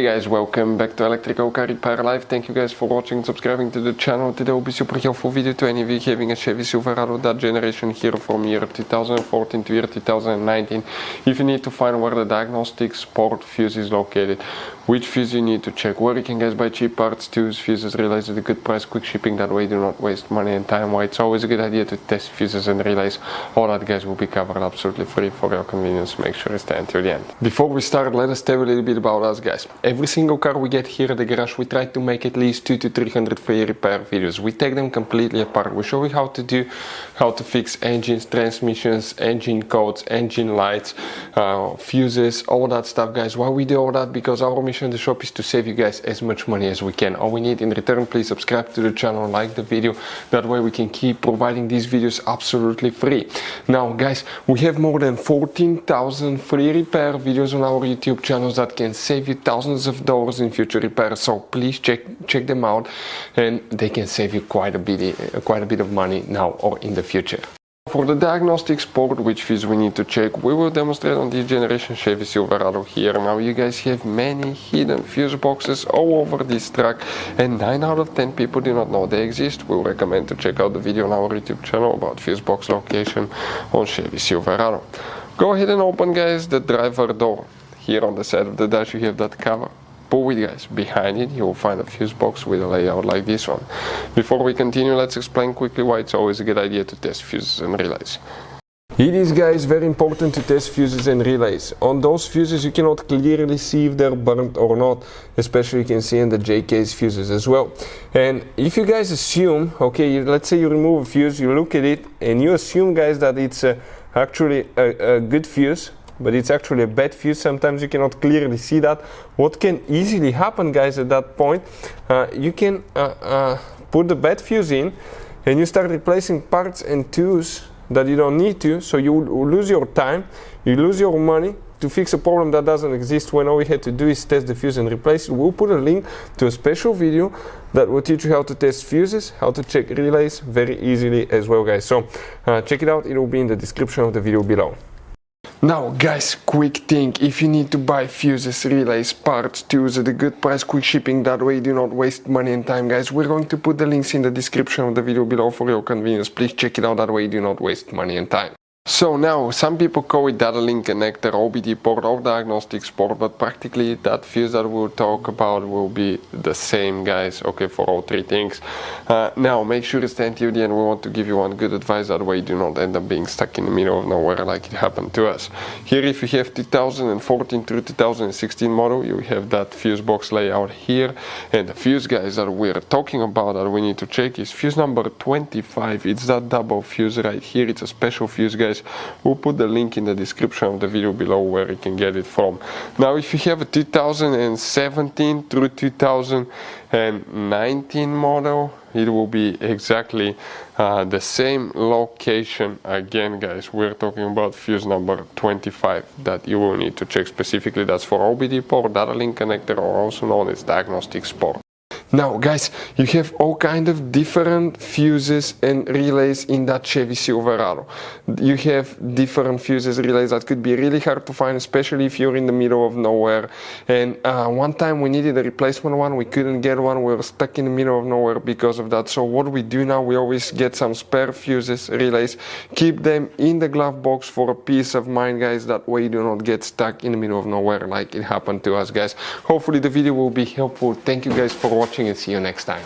Hey guys, welcome back to Electrical Car Repair Live. Thank you guys for watching and subscribing to the channel. Today will be super helpful video to any of you having a Chevy Silverado, that generation here from year 2014 to year 2019. If you need to find where the diagnostics port fuse is located, which fuse you need to check, where you can guys buy cheap parts, tools, fuses, relays at a good price, quick shipping, that way you do not waste money and time. Why it's always a good idea to test fuses and relays. All that guys will be covered absolutely free for your convenience. Make sure you stay until the end. Before we start, let us tell you a little bit about us guys. Every single car we get here at the garage, we try to make at least 200 to 300 free repair videos. We take them completely apart. We show you how to fix engines, transmissions, engine codes, engine lights, fuses, all that stuff guys. Why we do all that? Because our mission in the shop is to save you guys as much money as we can. All we need in return, please subscribe to the channel, like the video. That way we can keep providing these videos absolutely free. Now guys, we have more than 14,000 free repair videos on our YouTube channels that can save you thousands of dollars in future repairs. So please check them out, and they can save you quite a bit of money now or in the future. For the diagnostics port, which fuse we need to check, we will demonstrate on this generation Chevy Silverado here. Now you guys have many hidden fuse boxes all over this truck, and 9 out of 10 people do not know they exist. We'll recommend to check out the video on our YouTube channel about fuse box location on Chevy Silverado. Go ahead and open guys the driver door. Here on the side of the dash you have that cover. Pull it guys, behind it you will find a fuse box with a layout like this one. Before we continue, let's explain quickly why it's always a good idea to test fuses and relays. It is guys very important to test fuses and relays. On those fuses you cannot clearly see if they're burnt or not, especially you can see in the J-case fuses as well. And if you guys assume, okay, let's say you remove a fuse, you look at it and you assume guys that it's actually a good fuse, but it's actually a bad fuse. Sometimes you cannot clearly see that. What can easily happen guys at that point, you can put the bad fuse in and you start replacing parts and tools that you don't need to, so you lose your time, you lose your money to fix a problem that doesn't exist, when all we had to do is test the fuse and replace it. We'll put a link to a special video that will teach you how to test fuses, how to check relays very easily as well guys. So check it out, it will be in the description of the video below. Now guys, quick thing, if you need to buy fuses, relays, parts, tools at a good price, quick shipping, that way you do not waste money and time guys, we're going to put the links in the description of the video below for your convenience. Please check it out, that way you do not waste money and time. So now, some people call it data link connector, OBD port or diagnostics port, but practically that fuse that we'll talk about will be the same guys, okay, for all three things. Now make sure to stay until the end. We want to give you one good advice, that way you do not end up being stuck in the middle of nowhere like it happened to us. Here if you have 2014 through 2016 model, you have that fuse box layout here, and the fuse guys that we're talking about that we need to check is fuse number 25. It's that double fuse right here. It's a special fuse guys. We'll put the link in the description of the video below where you can get it from. Now if you have a 2017 through 2019 model, it will be exactly the same location again guys. We're talking about fuse number 25 that you will need to check specifically. That's for OBD port, data link connector, or also known as diagnostics port. Now guys, you have all kind of different fuses and relays in that Chevy Silverado. You have different fuses, relays that could be really hard to find, especially if you're in the middle of nowhere. And one time we needed a replacement one, we couldn't get one, we were stuck in the middle of nowhere because of that. So what we do now, we always get some spare fuses, relays, keep them in the glove box for a peace of mind guys, that way you do not get stuck in the middle of nowhere like it happened to us guys. Hopefully the video will be helpful. Thank you guys for watching and see you next time.